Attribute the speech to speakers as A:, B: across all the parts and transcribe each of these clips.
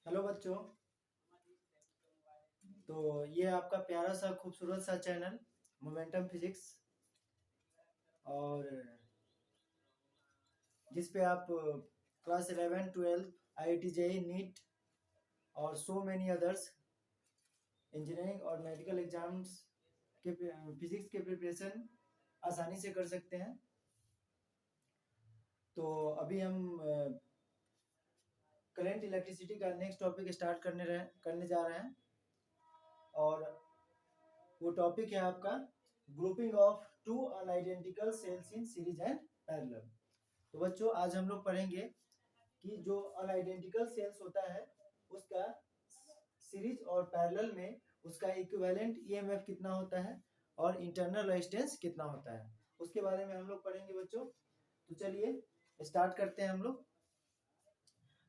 A: Hello बच्चों। तो ये आपका प्यारा सा खूबसूरत सा चैनल मोमेंटम फिजिक्स, और जिस पे आप क्लास 11 12 IIT जेईई नीट और सो मेनी अदर्स इंजीनियरिंग और मेडिकल एग्जाम्स के फिजिक्स के प्रिपरेशन आसानी से कर सकते हैं। तो अभी हम करंट इलेक्ट्रिसिटी का नेक्स्ट टॉपिक स्टार्ट करने जा रहे हैं, और वो टॉपिक है आपका grouping of two unidentical cells in series and parallel. तो बच्चों आज हम लोग पढ़ेंगे कि जो अनआइडेंटिकल सेल्स होता है उसका सीरीज और पैरेलल में उसका इक्विवेलेंट ईएमएफ कितना होता है और इंटरनल रेजिस्टेंस कितना होता है, उसके बारे में हम लोग पढ़ेंगे बच्चों। तो चलिए स्टार्ट करते हैं हम लोग।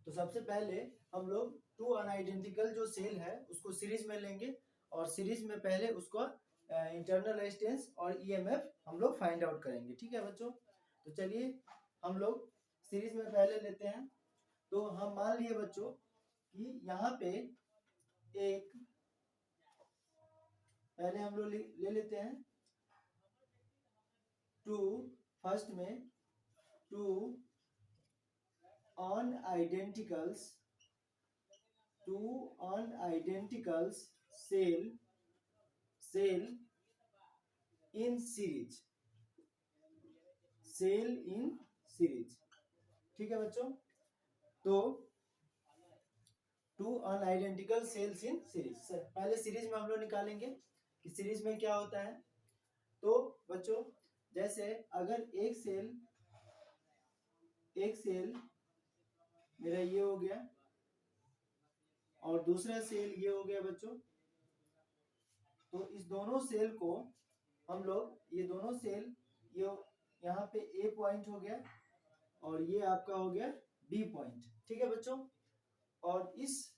A: तो सबसे पहले हम लोग टू अनआइडेंटिकल जो सेल है उसको सीरीज में लेंगे, और सीरीज में पहले उसको इंटरनल रेजिस्टेंस और ईएमएफ हम लोग फाइंड आउट करेंगे। ठीक है बच्चों। तो चलिए हम लोग सीरीज में पहले लेते हैं। तो हम मान लिए बच्चों कि यहाँ पे एक पहले हम लोग ले लेते हैं टू, फर्स्ट में टू अनआइडेंटिकल्स सेल इन सीरीज, ठीक है बच्चों। तो to unidentical cells in series, पहले सीरीज में हम लोग निकालेंगे कि सीरीज में क्या होता है। तो बच्चों जैसे अगर एक सेल मेरा ये हो गया और दूसरा सेल ये हो गया बच्चों, तो इस दोनों सेल को हम लोग, ये दोनों सेल, ये यहाँ पे ए पॉइंट हो गया और ये आपका हो गया बी पॉइंट। ठीक है बच्चों। और इस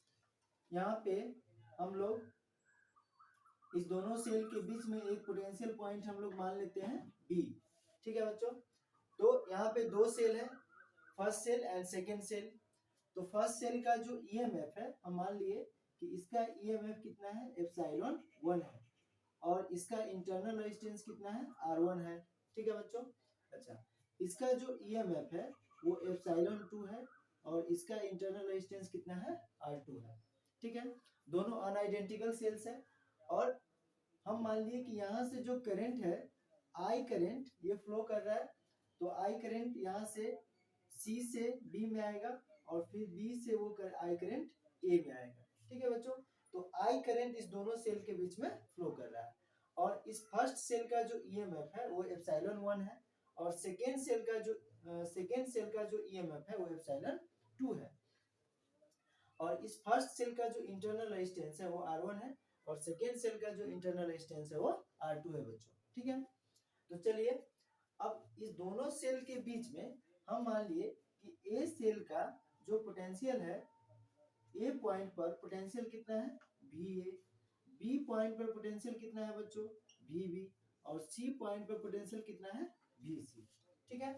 A: यहाँ पे हम लोग इस दोनों सेल के बीच में एक पोटेंशियल पॉइंट हम लोग मान लेते हैं बी। ठीक है बच्चों। तो यहाँ पे दो सेल है, first cell and second cell. तो फर्स्ट सेल का जो ईएमएफ है हम मान लिए कि इसका ईएमएफ कितना है, एप्सिलॉन 1 है, और इसका इंटरनल रेजिस्टेंस कितना है, R1 है। ठीक है बच्चों। अच्छा, इसका जो ईएमएफ है वो एप्सिलॉन 2 है और इसका इंटरनल रेजिस्टेंस कितना है, R2 है। ठीक है, दोनों अनआइडेंटिकल सेल्स है। और हम मान लिए कि यहाँ से जो करंट है, आई करंट ये फ्लो कर रहा है, तो आई करंट यहाँ से सी से बी में आएगा और फिर बी से वो आई करंट ए में आएगा। ठीक है बच्चों। तो आई करंट इस दोनों सेल के बीच में फ्लो कर रहा है, और इस फर्स्ट सेल का जो ईएमएफ है वो एप्सिलॉन 1 है, और सेकेंड सेल का जो ईएमएफ है वो एप्सिलॉन 2 है। और इस फर्स्ट सेल का जो इंटरनल रेजिस्टेंस है वो R1 है, और सेकेंड सेल का जो इंटरनल रेजिस्टेंस है वो R2 है बच्चों। ठीक है। तो चलिए अब इस दोनों सेल के बीच में हम मान लिए कि ए सेल का जो पोटेंशियल है, ए पॉइंट पर पोटेंशियल कितना है, VA, बी पॉइंट पर पोटेंशियल कितना है बच्चों, VB, और सी पॉइंट पर पोटेंशियल कितना है, VC। ठीक है।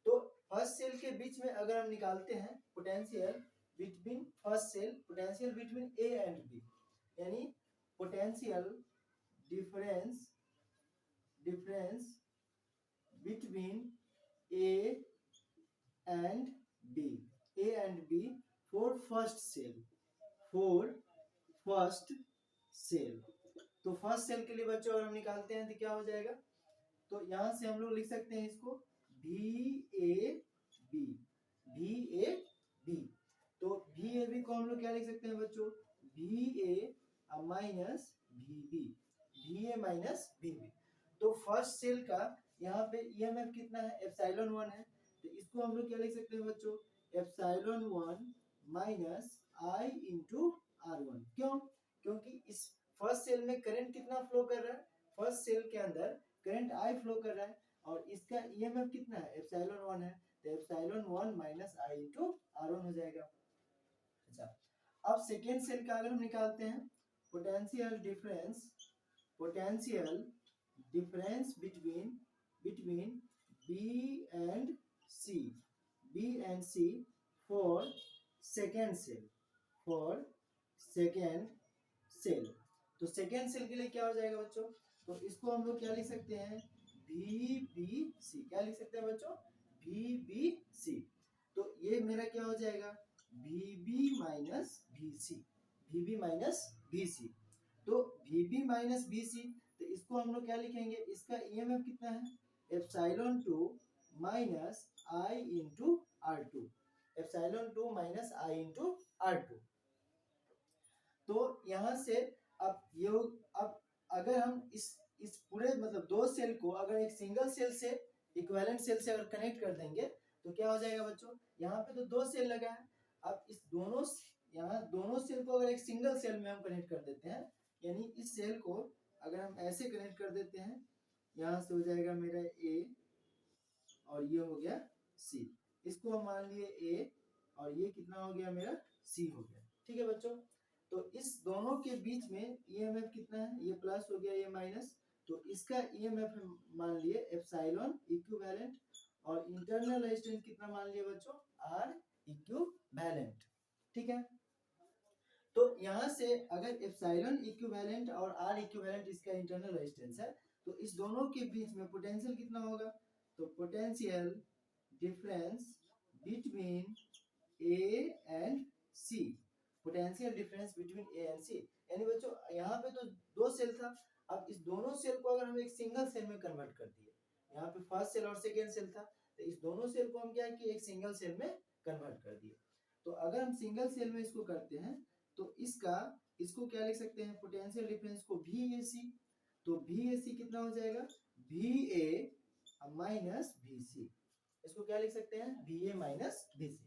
A: तो फर्स्ट सेल के बीच में अगर हम निकालते हैं potential between first cell, potential between A and B, यानी potential difference between A and B for first cell. तो फर्स्ट सेल के लिए बच्चों अगर हम निकालते हैं तो क्या हो जाएगा, तो यहां से हम लोग लिख सकते हैं इसको VAB। तो VAB को हम लोग क्या लिख सकते हैं बच्चों, VA माइनस VB। तो फर्स्ट सेल का यहाँ पे ईएमएफ कितना है, एप्सिलॉन 1 है, तो इसको हम लोग क्या लिख सकते हैं बच्चों, epsilon 1 minus I into R1। क्यों, क्योंकि इस फर्स्ट सेल में करंट कितना फ्लो कर रहा है, फर्स्ट सेल के अंदर करंट I फ्लो कर रहा है, और इसका ईएमएफ कितना है, एप्सिलॉन 1 है, तो epsilon 1 minus I into R1 हो जाएगा। अच्छा, अब सेकेंड सेल का अगर हम निकालते हैं, potential difference between B and C for second cell. For second cell. तो सेकेंड सेल के लिए क्या हो जाएगा बच्चों, तो इसको हम लोग क्या लिख सकते हैं, VBC। क्या लिख सकते हैं बच्चों, VBC। तो ये मेरा क्या हो जाएगा, VB minus VC, VB minus VC। तो VB माइनस VC, तो इसको हम लोग क्या लिखेंगे, इसका EMF कितना है, epsilon 2 minus I into R2, epsilon 2 minus I into R2। तो यहाँ से अब ये, अब अगर हम इस पूरे मतलब दो सेल को अगर एक सिंगल सेल से इक्विवेलेंट सेल से अगर कनेक्ट कर देंगे तो क्या हो जाएगा बच्चों, यहाँ पे तो दो सेल लगा है, अब इस दोनों यहाँ दोनों सेल को अगर एक सिंगल सेल में हम कनेक्ट कर देते हैं, यानी इस सेल को अगर हम ऐसे कनेक्ट कर देते हैं, यहाँ से हो जाएगा मेरा A और ये हो गया C, इसको हम मान लिए A और ये कितना हो गया मेरा C हो गया। ठीक है बच्चों, तो इस दोनों के बीच में EMF कितना है, ये प्लस हो गया ये माइनस, तो इसका EMF मान लिए एप्सिलॉन इक्विवेलेंट और इंटरनल रेजिस्टेंस कितना मान लिए बच्चों, R इक्विवेलेंट। ठीक है, तो यहाँ से अगर एप्सिलॉन इक्विवेलेंट और R इक्विवेलेंट इसका इंटरनल रेजिस्टेंस है, तो इस दोनों के बीच में पोटेंशियल कितना होगा, तो potential difference between A and C, potential difference between A and C। यानी बच्चों यहाँ पे तो दो सेल था, अब इस दोनों सेल को अगर हम एक सिंगल सेल में कन्वर्ट कर दिए, यहाँ पे फर्स्ट सेल और सेकेंड सेल था, तो इस दोनों सेल को हम क्या किए, एक सिंगल सेल में कन्वर्ट कर दिए। तो अगर हम सिंगल सेल में इसको करते हैं तो इसको क्या लिख सकते हैं, पोटेंशियल डिफरेंस को VAC। तो VAC कितना हो जाएगा, VA माइनस VC, इसको क्या लिख सकते हैं, VA माइनस VC।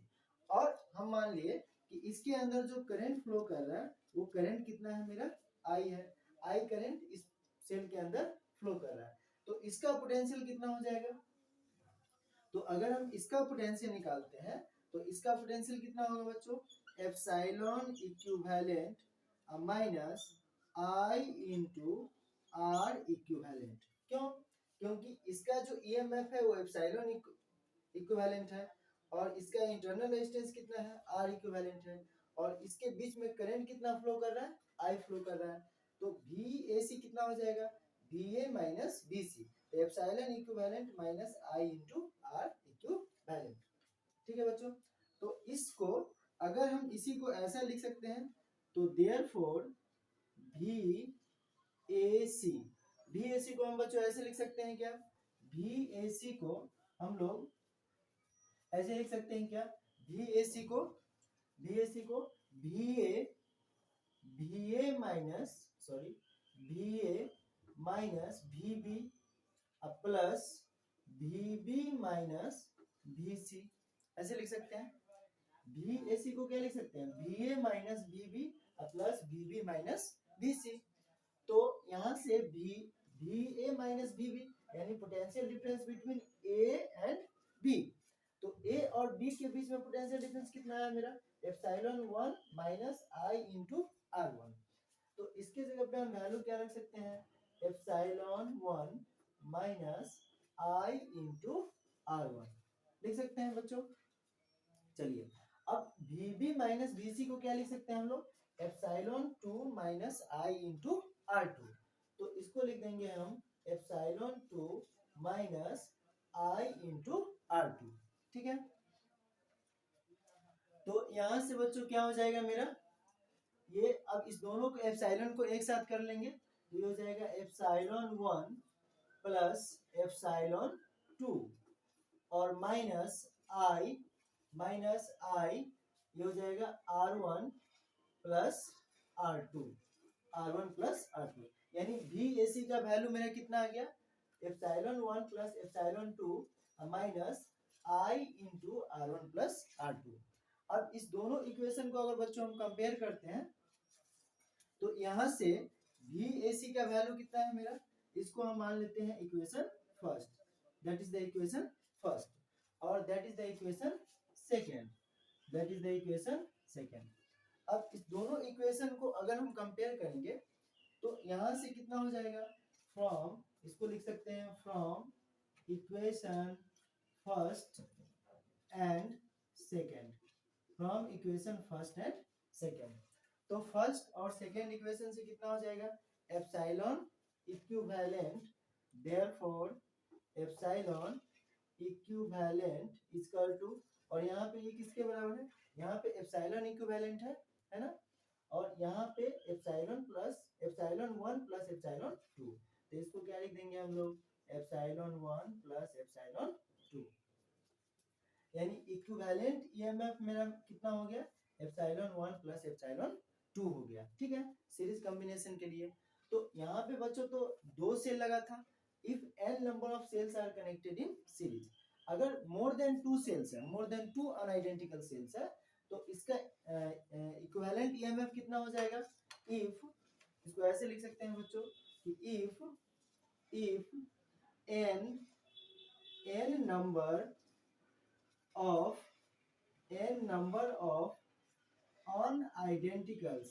A: और हम मान लिए कि इसके अंदर जो करंट फ्लो कर रहा है वो करंट कितना है मेरा, I है, I करंट इस सेल के अंदर फ्लो कर रहा है, तो इसका पोटेंशियल कितना हो जाएगा, तो अगर हम इसका पोटेंशियल निकालते हैं तो इसका पोटेंशियल कितना होगा बच्चों, epsilon equivalent minus I into R equivalent. क्यों, क्योंकि इसका जो EMF है वो एप्सिलॉन इक्विवेलेंट है और इसका इंटरनल रेजिस्टेंस कितना है, R इक्विवेलेंट है, और इसके बीच में करंट कितना फ्लो कर रहा है, I फ्लो कर रहा है। तो VAC कितना हो जाएगा, VA माइनस VC, तो epsilon equivalent minus I into R equivalent. ठीक है बच्चों, तो इसको अगर हम इसी को ऐसा लिख सकते हैं, तो देयरफॉर VAC को हम बच्चों ऐसे लिख सकते हैं क्या, VAC को हम लोग ऐसे लिख सकते हैं क्या, VAC को VA minus VB plus VB minus VC, ऐसे लिख सकते हैं। VAC को क्या लिख सकते हैं, VA minus VB plus VB minus VC। तो यहाँ से VA माइनस VB यानी potential difference between A and B। तो A और B के बीच में पोटेंशियल डिफरेंस कितना है मेरा, epsilon 1 minus I into R1। तो इसके जगह पे हम वैल्यू क्या रख सकते हैं, epsilon 1 minus I into R1 लिख सकते हैं बच्चों। चलिए अब VB माइनस VC को क्या लिख सकते हैं हम लोग, epsilon 2 minus I into R2। तो इसको लिख देंगे हम epsilon 2 minus I into R2। ठीक है, तो यहां से बच्चों क्या हो जाएगा मेरा, ये अब इस दोनों को एप्सिलॉन को एक साथ कर लेंगे, तो ये हो जाएगा एप्सिलॉन 1 प्लस एप्सिलॉन 2 और माइनस I ये हो जाएगा R1 प्लस R2 यानी VAC का वैल्यू मेरा कितना आ गया, epsilon 1 plus epsilon 2 minus I into R1 plus R2। अब इस दोनों इक्वेशन को अगर बच्चों हम कंपेयर करते हैं तो यहाँ से VAC का वैल्यू कितना है मेरा, इसको हम मान लेते हैं equation first, that is the equation first, और that is the equation second, अब इस दोनों इक्वेशन को अगर हम कंपेयर करेंगे तो यहाँ से कितना हो जाएगा, फ्रॉम इसको लिख सकते हैं from equation first and second, from equation first and second. तो फर्स्ट और सेकेंड इक्वेशन से कितना हो जाएगा, epsilon equivalent, therefore epsilon equivalent equal to, और यहाँ पे ये किसके बराबर है, यहाँ पे एप्सिलॉन इक्विवेलेंट है ना, और यहाँ पे epsilon plus epsilon 1 plus epsilon 2, तो इसको क्या लिख देंगे हम लोग, एप्सिलॉन 1 प्लस एप्सिलॉन 2, यानी इक्विवेलेंट ईएमएफ मेरा कितना हो गया, एप्सिलॉन 1 प्लस एप्सिलॉन 2 हो गया। ठीक है, सीरीज कॉम्बिनेशन के लिए। तो यहाँ पे बच्चों तो 2 सेल लगा था, if n number of cells are connected in series, अगर मोर देन 2 सेल्स है, मोर देन 2 अनआइडेंटिकल सेल्स है, तो इसका इक्विवेलेंट ईएमएफ कितना हो जाएगा, इफ, इसको ऐसे लिख सकते हैं बच्चों कि if n number of unidenticals,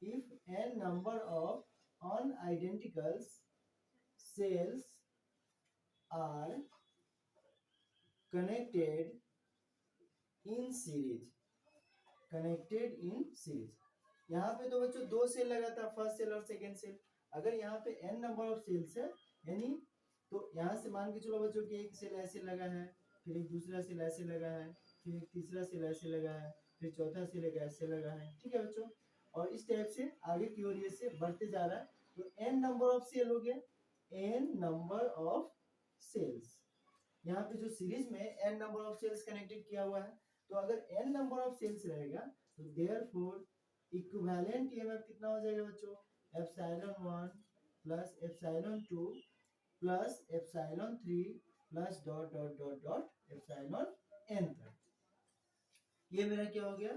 A: if n number of unidenticals cells are connected in series, यहाँ पे तो बच्चों 2 सेल लगा था, फर्स्ट सेल और सेकेंड सेल, अगर यहाँ पे n नंबर ऑफ सेल्स है, यानी तो यहाँ से मान के चलो बच्चों कि एक सेल ऐसे लगा है, फिर एक दूसरा सेल ऐसे लगा है, फिर एक तीसरा सेल ऐसे लगा है, फिर चौथा सेल एक ऐसे लगा है। ठीक है बच्चों, और इस टाइप से आगे की ओर ये से बढ़ते जा रहा है, तो n नंबर ऑफ सेल हो गया, n नंबर ऑफ सेल्स, यहाँ पे जो सीरीज में n number of cells connected किया हुआ है, तो अगर n नंबर ऑफ सेल्स रहेगा तो देयरफॉर इक्विवेलेंट ईएमएफ कितना हो जाएगा बच्चों, epsilon 1 plus epsilon 2 plus epsilon 3 plus dot dot dot dot epsilon n तक, ये मेरा क्या हो गया,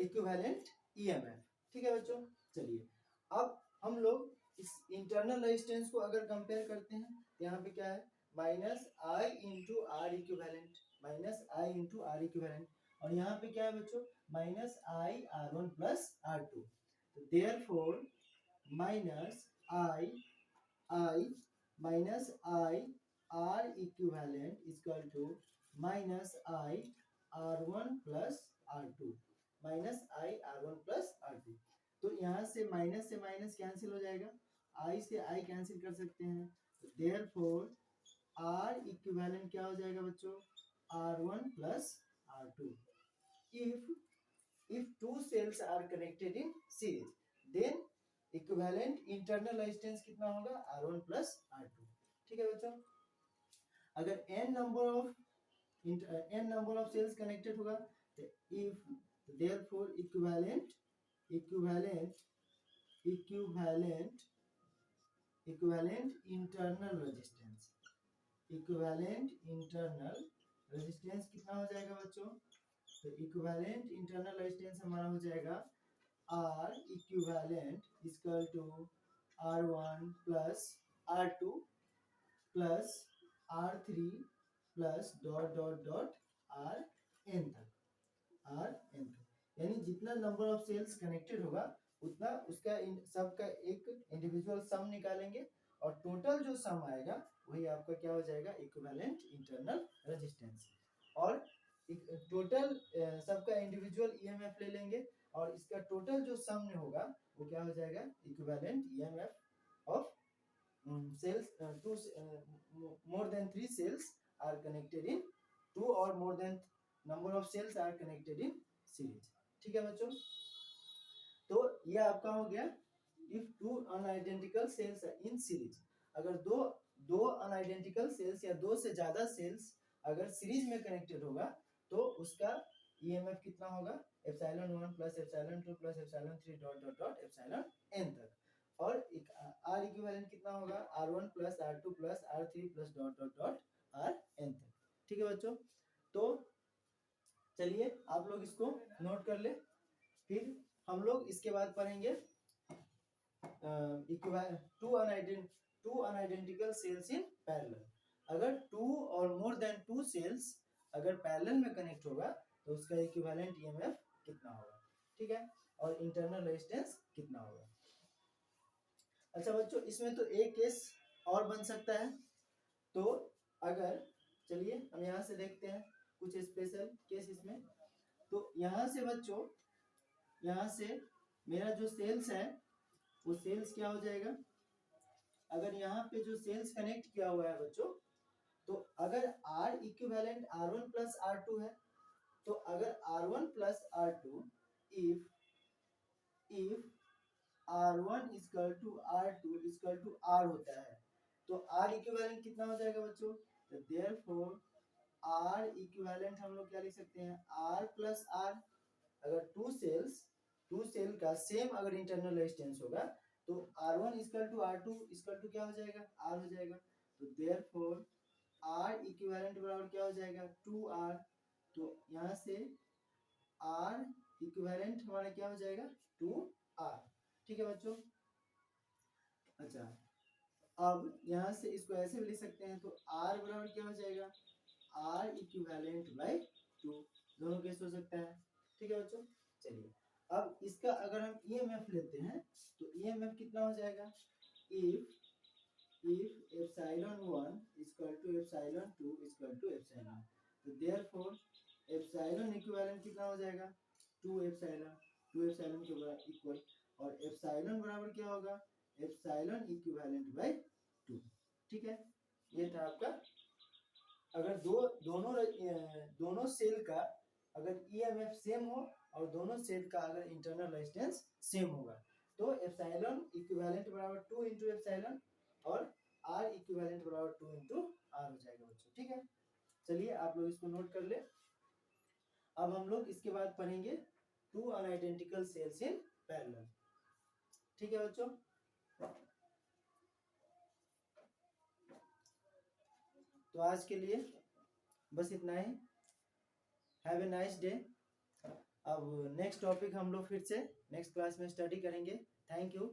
A: इक्विवेलेंट ईएमएफ। ठीक है बच्चों, चलिए अब हम लोग इस इंटरनल रेजिस्टेंस को अगर कंपेयर करते हैं, तो यहाँ पे क्या है, minus I into R equivalent, minus I into R equivalent, और यहाँ पे क्या है बच्चों, minus I R one plus R two, तो therefore minus I R equivalent equal to minus I R one plus R two, minus I R one plus R two, तो यहाँ से माइनस कैंसिल हो जाएगा, आई से आई कैंसिल कर सकते हैं, देयरफॉर आर इक्विवेलेंट क्या हो जाएगा बच्चों, R one plus R two, if two cells are connected in series, then equivalent internal resistance कितना होगा, R1 प्लस R2। ठीक है बच्चों, अगर n number of cells connected होगा, तो if therefore equivalent internal resistance कितना हो जाएगा बच्चों, तो इक्विवेलेंट इंटरनल रेजिस्टेंस हमारा हो जाएगा R equivalent equal to R1 plus R2 plus R3 plus dot dot dot Rn तक, यानी जितना नंबर ऑफ सेल्स कनेक्टेड होगा उतना उसका सबका एक इंडिविजुअल सम निकालेंगे, और टोटल जो सम आएगा वही आपका क्या हो जाएगा, इक्विवेलेंट इंटरनल रेजिस्टेंस, और टोटल सबका इंडिविजुअल ईएमएफ ले लेंगे, और इसका टोटल जो सम में होगा वो क्या हो जाएगा, equivalent EMF of cells, two more than 3 cells are connected in, 2 और more than number of cells are connected in series. ठीक है बच्चों, तो ये आपका हो गया if two unidentical cells in series, अगर दो अनआइडेंटिकल सेल्स या दो से ज्यादा सेल्स अगर सीरीज में कनेक्टेड होगा, तो उसका ईएमएफ कितना होगा, epsilon 1 plus epsilon 2 plus epsilon 3 dot dot dot epsilon n तक, और आर इक्विवेलेंट कितना होगा, R1 plus R2 plus R3 plus dot dot dot Rn तक। ठीक है बच्चों, तो चलिए आप लोग इसको नोट कर ले, फिर हम लोग इसके बाद पढ़ेंगे to unidentical cells in parallel, अगर 2 और मोर देन 2 सेल्स अगर पैरेलल में कनेक्ट होगा तो उसका इक्विवेलेंट ईएमएफ कितना होगा। ठीक है, और इंटरनल रेजिस्टेंस कितना होगा। अच्छा बच्चों, इसमें तो एक केस और बन सकता है, तो अगर चलिए हम यहाँ से देखते हैं, कुछ स्पेशल केस इसमें। तो यहाँ से बच्चों, यहाँ से मेरा जो सेल्स है वो सेल्स क्या हो जाएगा, अगर यहाँ पे जो सेल्स कनेक्ट किया हुआ है बच्चों, तो अगर R equivalent R1 plus R2 है, तो अगर R1 plus R2 if R1 equal to R2 equal to R होता है, तो R इक्विवेलेंट कितना हो जाएगा बच्चों, तो देयरफॉर R इक्विवेलेंट हम लोग क्या लिख सकते हैं, R प्लस R। अगर टू सेल का सेम अगर इंटरनल रेजिस्टेंस होगा तो R1 equal to R2 equal to क्या हो जाएगा, R हो जाएगा। तो देयरफॉर R इक्विवेलेंट बराबर क्या हो जाएगा, 2R। तो यहाँ से R इक्विवेलेंट हमारा क्या हो जाएगा, 2R। ठीक है बच्चों। अच्छा, अब यहाँ से इसको ऐसे भी लिख सकते हैं, तो R बराबर क्या हो जाएगा, R इक्विवेलेंट बाय 2, दोनों केस हो सकता है। ठीक है बच्चों। चलिए अब इसका अगर हम EMF लेते हैं तो EMF कितना हो जाएगा, if epsilon 1 equal to epsilon 2 equal to epsilon, तो देयरफॉर एप्सिलॉन इक्विवेलेंट कितना हो जाएगा, 2 एप्सिलॉन के बराबर इक्वल, और एप्सिलॉन बराबर क्या होगा, एप्सिलॉन इक्विवेलेंट बाय 2। ठीक है, ये था आपका। अगर दोनों सेल का अगर EMF सेम हो और दोनों सेल का अगर इंटरनल रेजिस्टेंस सेम होगा, तो एप्सिलॉन इक्विवेलेंट बराबर 2 इंटू एप्सिलॉन और R इक्विवेलेंट बराबर 2 इंटू R हो जाएगा बच्चों। ठीक है, चलिए आप लोग इसको नोट कर ले। अब हम लोग इसके बाद पढ़ेंगे 2 अनआइडेंटिकल सेल्स इन पैरेलल। ठीक है बच्चों। तो आज के लिए बस इतना ही। Have a nice day. अब नेक्स्ट टॉपिक हम लोग फिर से नेक्स्ट क्लास में स्टडी करेंगे। Thank you.